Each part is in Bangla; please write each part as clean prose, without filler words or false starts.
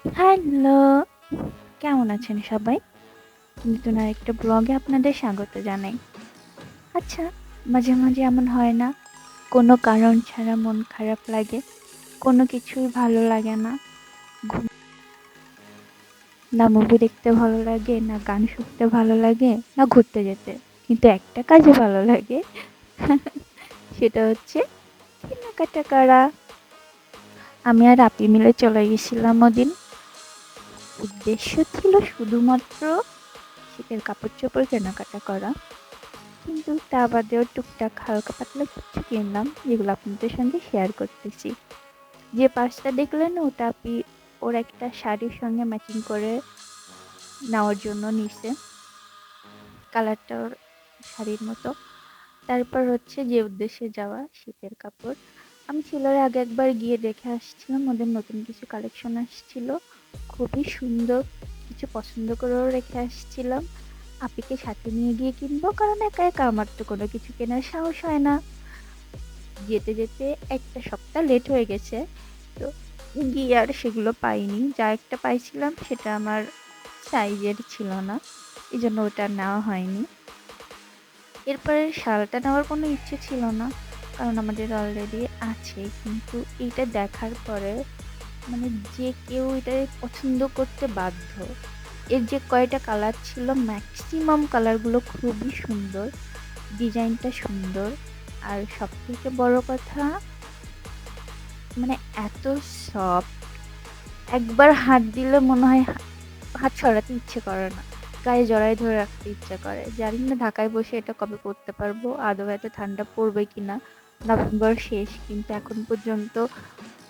হ্যালো! কেমন আছেন সবাই? নতুন আরেকটা ব্লগে আপনাদের স্বাগত জানাই। আচ্ছা, মাঝে, মাঝে এমন হয় না? কোনো কারণ ছাড়া মন খারাপ লাগে, কোনো কিছুই ভালো লাগে না। ঘুম না মুভি দেখতে ভালো লাগে, না গান শুনতে ভালো লাগে, না ঘুরতে যেতে। কিন্তু একটা কাজই ভালো লাগে, সেটা হচ্ছে কেনাকাটা করা। আমি আর আপি মিলে চলে গেছিলাম ওদিন। উদ্দেশ্য ছিল শুধুমাত্র শীতের কাপড়-চোপড় কেনাকাটা করা। কিন্তু তা বাদেও টুকটাক হালকা পাতলা কিছু কিনলাম, যেগুলো আপনাদের সঙ্গে শেয়ার করতেছি। যে পার্সটা দেখলেন ওটা আপনি ওর একটা শাড়ির সঙ্গে ম্যাচিং করে নেওয়ার জন্য নিছে, কালারটা ওর শাড়ির মতো। তারপর হচ্ছে যে উদ্দেশ্যে যাওয়া শীতের কাপড়, আমি সিলরে আগে একবার গিয়ে দেখে আসছিলাম, ওদের নতুন কিছু কালেকশন আসছিল, খুবই সুন্দর। কিছু পছন্দ করেও রেখে আসছিলাম, আপিকে সাথে নিয়ে গিয়ে কিনবো, কারণ একা একা আমার তো কোনো কিছু কেনার সাহস হয় না। যেতে যেতে একটা সপ্তাহ লেট হয়ে গেছে, তো গিয়ে আর সেগুলো পাইনি। যা একটা পাইছিলাম সেটা আমার সাইজের ছিল না, এই জন্য ওটা নেওয়া হয়নি। এরপরে শালটা নেওয়ার কোনো ইচ্ছে ছিল না, কারণ আমাদের অলরেডি আছে। কিন্তু এইটা দেখার পরে মানে যে কেউ এটা পছন্দ করতে বাধ্য। এর যে কয়টা কালার ছিল, ম্যাক্সিমাম কালারগুলো খুবই সুন্দর, ডিজাইনটা সুন্দর। আর সব থেকে বড় কথা, মানে এত সফট, একবার হাত দিলে মনে হয় হাত সরাতে ইচ্ছে করে না, গায়ে জড়ায় ধরে রাখতে ইচ্ছে করে। জানি না ঢাকায় বসে এটা কবে পরতে পারবো, আদৌ এত ঠান্ডা পড়বে কিনা। নভেম্বর শেষ, কিন্তু এখন পর্যন্ত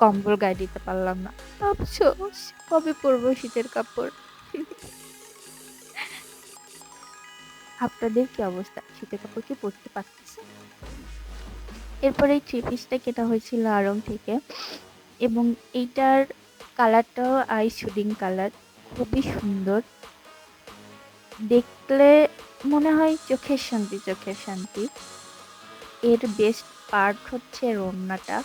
কম্বল গায়ে দিতে পারলাম না। আফসোস, কবে পরবো শীতের কাপড়। আপনাদের কি অবস্থা, শীতের কাপড় কি পরতে পারতেছে? এরপরে এই থ্রি পিসটা কেনা হয়েছিল আড়ং থেকে, এবং এইটার কালারটাও আইস শুডিং কালার, খুবই সুন্দর। দেখলে মনে হয় চোখের শান্তি, চোখের শান্তি। এর বেস্ট পার্ট হচ্ছে এর ওড়নাটা।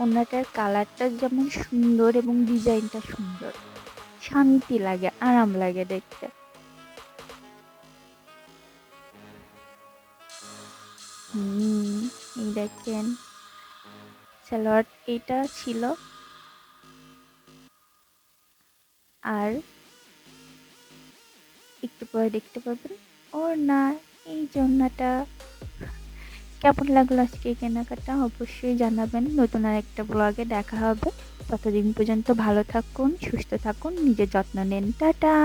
ওড়নাটার কালারটা যেমন সুন্দর এবং ডিজাইনটা সুন্দর, শান্তি লাগে, আরাম লাগে দেখতে। হুম, এই দেখেন সালোয়ার এইটা ছিল। আর একটু পরে দেখতে পাবেন ওড়না, এই যে ওড়নাটা। কেমন লাগলো আজকে এই কেনাকাটা অবশ্যই জানাবেন। নতুন আর একটা ব্লগে দেখা হবে। ততদিন পর্যন্ত ভালো থাকুন, সুস্থ থাকুন, নিজের যত্ন নিন। টাটা।